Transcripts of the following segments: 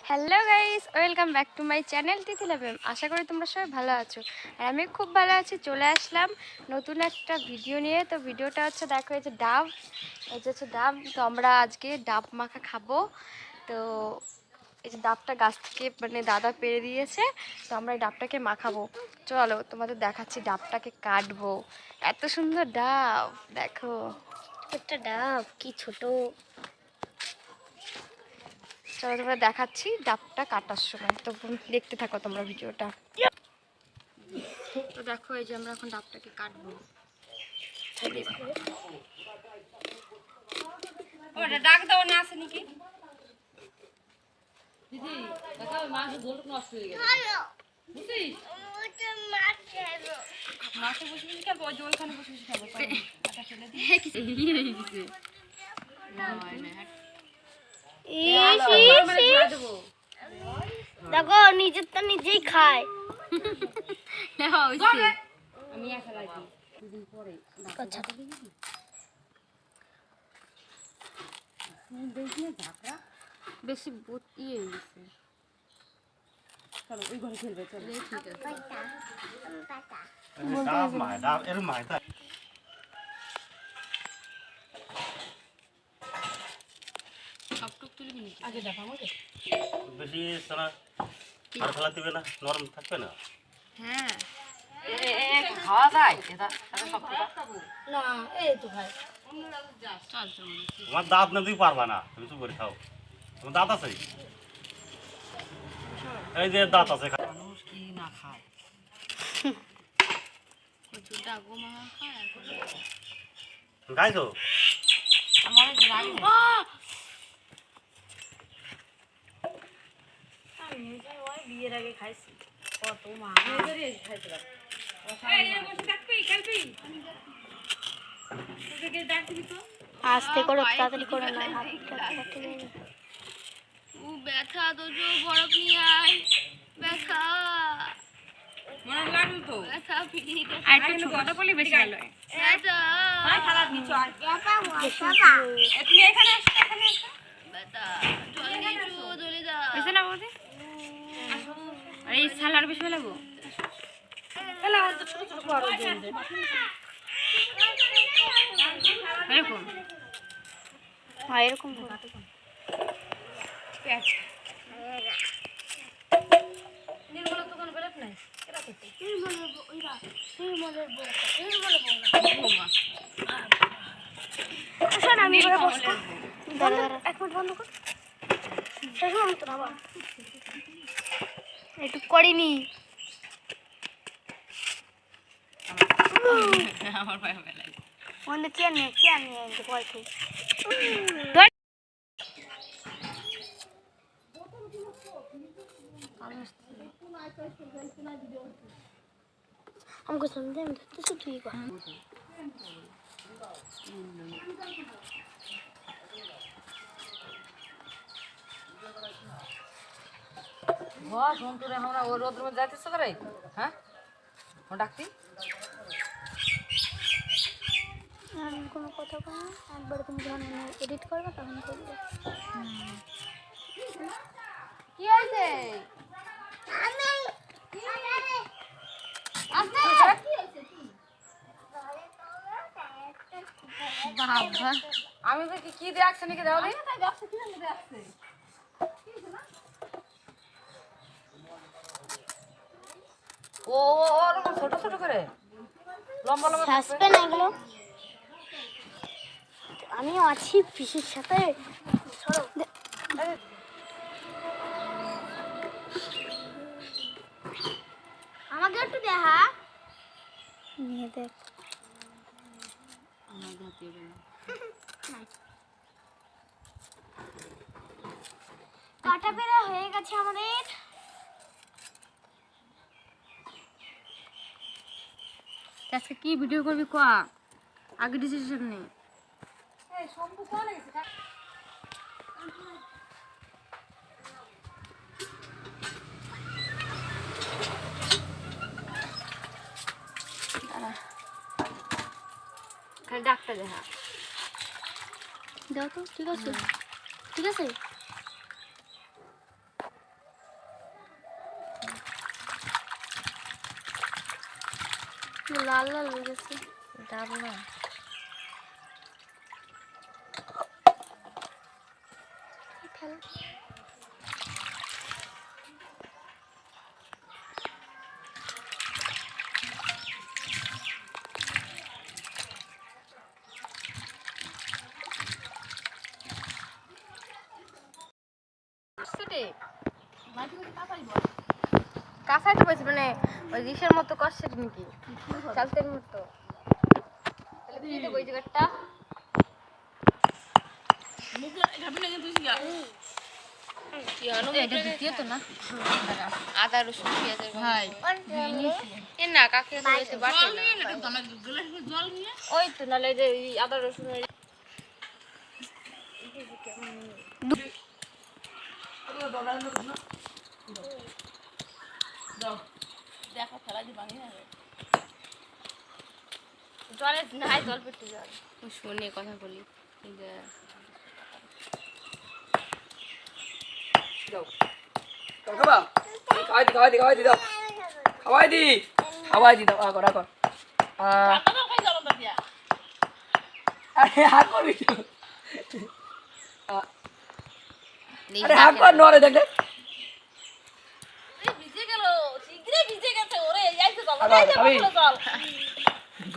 Hello guys, welcome back to my channel Tithilabh. আশা করি তোমরা সবাই ভালো আছো আর আমি খুব ভালো আছি। চলে আসলাম নতুন একটা ভিডিও নিয়ে। তো ভিডিওটা হচ্ছে, দেখো এই যে ডাব, এই যে হচ্ছে ডাব। তো আমরা আজকে ডাব মাখা খাবো। তো এই যে ডাবটা গাছ থেকে মানে দাদা পেড়ে দিয়েছে, তো আমরা এই ডাবটাকে মাখাবো। চলো তোমাদের দেখাচ্ছি, ডাবটাকে কাটবো। এত সুন্দর ডাব, দেখো একটা ডাব কি ছোট। চলো তোমরা দেখাচ্ছি ডাবটা কাটার সময়, তো দেখতে থাকো তোমরা ভিডিওটা। তো দেখো এই যে আমরা এখন ডাবটাকে কাটবো। ডাক দাও না, আছে নাকি দিদি? দেখো মাছ গোল নষ্ট হয়ে গেছে, বুঝছিস? মাছে বসে বসে খাবো, ওই যে ওইখানে বসে বসে খাবো। আটা ফেলে দিই। দেখো নিজের তো নিজেই খায়। আমি একা লাগি দুদিন পরে বেশি ইয়ে গেছে। চলো ওই ঘরে খেলবে, চলো। আগে দেখো আমাকে বেশি আর ফেলা দিবে না, নরম থাকবে না। হ্যাঁ খাওয়া যায় এটা শক্ত না, এই তো ভাই তোমার দাঁত না, তুই পারবা না, তুমি চুপ করে খাও। তোমার দাঁত আছে, এই যে দাঁত আছে। মানুষ কি না খায়? খাইছো? আমার বিয়ের আগে খাইছি কত মা খাইছিলাম। আস্তে করো, তাড়াতাড়ি করো না, ও ব্যথা তো বরফ নিয়ে আয়, ব্যথা মনে লাগলো তো, ব্যথা পিঠিতে আর একটু ছোটটা বলি বেশি ভালো হয়। ব্যথা ভাই খারাপ নিচো আর ব্যথা বাবা তুমি এখানে আসো, এখানে আসো। ব্যথা চলে নিচো, চলে যা এসে না বৌদি। আসো, আর এই সালার বেশি ভালো লাগো। এলা তো ছোট ছোট করো দেন দেন এরকম। হ্যাঁ এরকম পেঁয়াজ নির্মলা দোকান বেরোত নাই, কেটা করতে নির্মলের বৌমা। শোন আমি ঘরে বসবো, এক মিনিট বন্ধ কর। শেষ হলো তো বাবা, একটু করিনি আমার ভাই ভাই লাগে ওনে চেন নে একটু কই কই हमको समझे में तो सब ठीक है। वाह सोनटू रे हमरा ओ रोड में जाते से करे हां हम डाकती আমি কোনো কথা কই না, একবার তুমি যখন এডিট করবে তখন করবে। কি হইছে আমি আস্তে কি হইছে কি বাবা আমি কি দেখছ নাকি দাও দি তাই দেখছ কি জানি দেখছে কি হইছে না ও ওরকম ছোট ছোট করে লম্বা লম্বা সাসপেন এগুলো। আমিও আছি পিসির সাথে, আমাকে একটু দেখা নিয়ে দেখ। কাটা পেরা হয়ে গেছে আমাদের। আজকে কি ভিডিও করবি কোয়া, আগে ডিসিশন নেই। এই শম্ভু কোন গেছে খালি ডাক্তার দেখা দাও তো, ঠিক আছে ঠিক আছে। লাল লাল হয়ে গেছে ডাব না ফেলা কাঁচাই তো বলছি মানে ওই রিসের মতো করছে নাকি চালতের মতো তাহলে কি দেবো ওই জায়গাটা আদা রসুন পেঁয়াজের না কাকে ওই তো নাহলে যে আদা রসুনের জলে নাই জল পেটে জল শুনে কথা বলি খাওয়াই দি দাও আগর আগর আরে হা করবি আরে হা কর নরে দেখ দেখ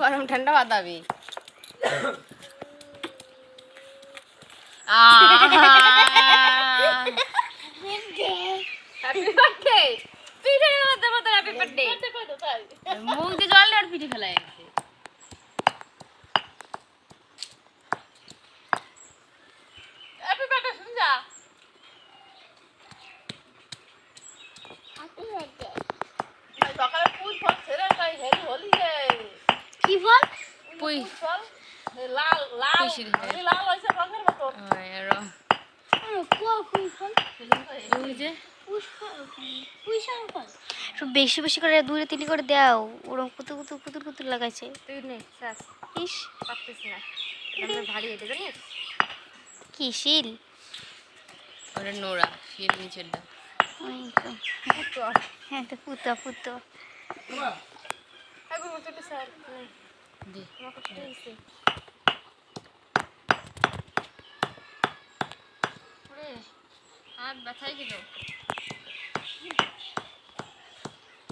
গরম ঠান্ডা বাদাবি মুখ দিয়ে জল আর পিঠে ফেলাই কি ফল পুই লাল লাল লাল হইছে রঙের মতো বেশি বেশি করে দূরে তিলি করে দাও ওরকম কুতু কুতু কুতুর কুতুর লাগাইছে তুই নে ইস পারতিস না আমরা ভারী এটা জানিস কি শিল ওরে নোরা শিল নিচেরটা ওই তো পুতো হ্যাঁ তো পুতো পুতো আগো মতো স্যার দে আমাকে দিয়েছে ওরে হাত ব্যথাই গেল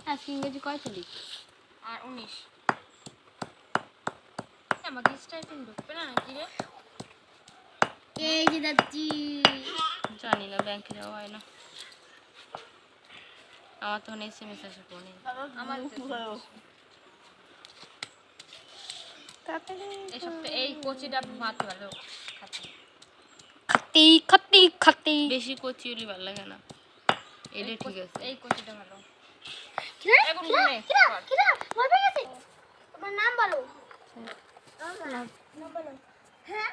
আজকে ইংরেজি কয় চলি আর 19 আমাকে স্টাইপেন্ড ঢুকবে না নাকি রে এই যে দাচ্ছি জানি না ব্যাংকে যাওয়া হয় না আমার তো এসএমএস আসে ফোনে আমার এই সপ্তাহে এই কোচিটা ভাত ভালো খাতি খাতি খাতি বেশি কোচি হলে ভালো লাগে না এটা ঠিক আছে এই কোচিটা ভালো এখন মনে কিরা মরবে গেছে তোমার নাম বলো নাম বলো হ্যাঁ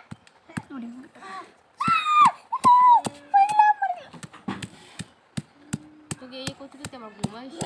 তোকে এই কোচিতে আমার ঘুমাইছে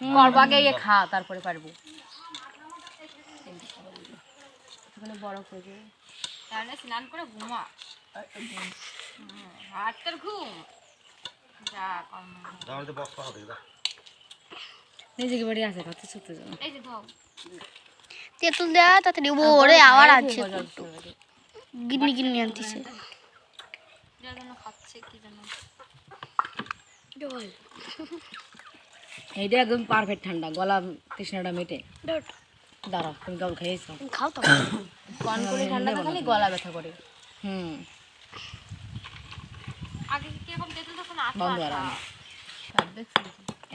করবো আগে ইয়ে খা তারপরে পারবো। বড় করে তাহলে স্নান করে ঘুমা। আর তোর ঘুম যা নিজেকে বাড়ি আছে কত ছুটতে যাও। এই যে ধর তেঁতুল দেওয়া তাড়াতাড়ি ওরে আবার আছে গিন্নি গিন্নি আনতেছে যার জন্য খাচ্ছে কি জানো। এইটা একদম পারফেক্ট ঠান্ডা গলা তৃষ্ণাটা মেটে। দাঁড়া তুমি কেবল খেয়েছো খাও তো কন করে ঠান্ডা খালি গলা ব্যথা করে। আগে কি এরকম তেঁতুল তখন বন্ধ আর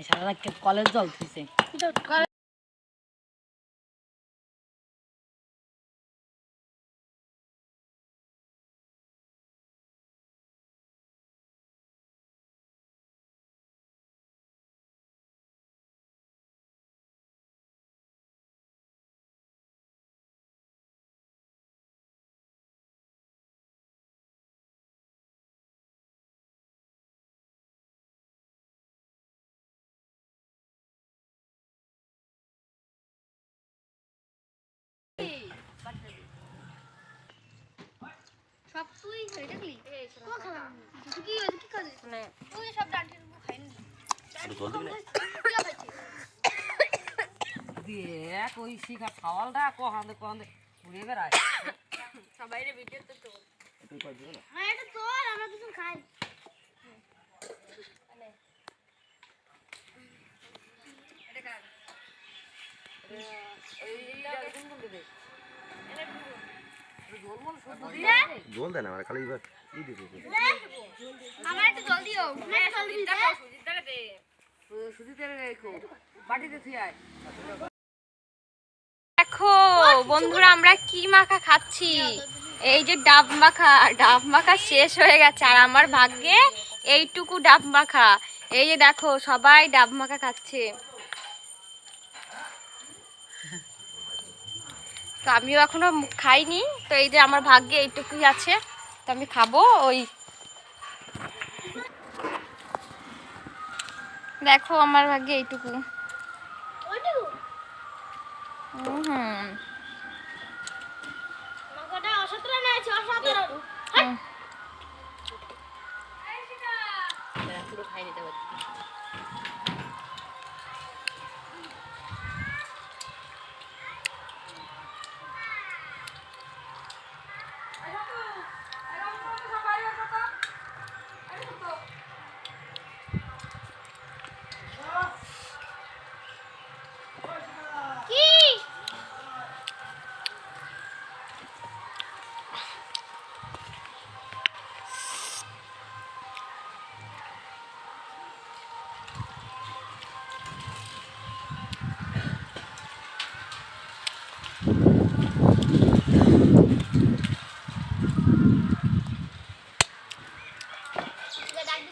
সারা রাত কলেজ জল থুইছে। সব তুই খাই দেখলি কো খাওয়া কি হইছে কি কাজ মানে তুই সব ডান্টির উপর খাইনি দেখ ওই শিখা খাওয়ালটা কহান্দে কহান্দে ঘুরে বেড়ায় সবাই রে ভিডিও তো তোর হ্যাঁ এটা তোর আমরা কিছু খাই জল দেয় না আমার খালি এবার ই দিতে আমার একটু জল দিও না জল দিবি দেখো বন্ধুরা আমরা কি মাখা খাচ্ছি এই যে ডাব মাখা শেষ হয়ে গেছে আর আমার ভাগ্যে এইটুকু ডাব মাখা এই যে দেখো সবাই ডাব মাখা খাচ্ছে তো আমিও এখনো খাইনি তো এই যে আমার ভাগ্যে এইটুকুই আছে তো আমি খাবো ওই দেখো আমার ভাগ্যে এইটুকু পুরো খাই নিতে পারছি।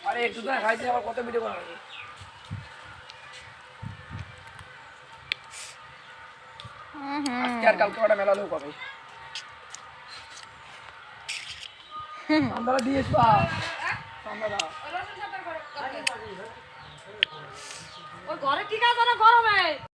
আরে একটু না খাইতে আবার কত ভিডিও করা লাগে আজকে আর কালকে ওটা মেলা লোক হবে আমরা দিয়েছ আমরা ওই ঘরে কি কাজ গরমে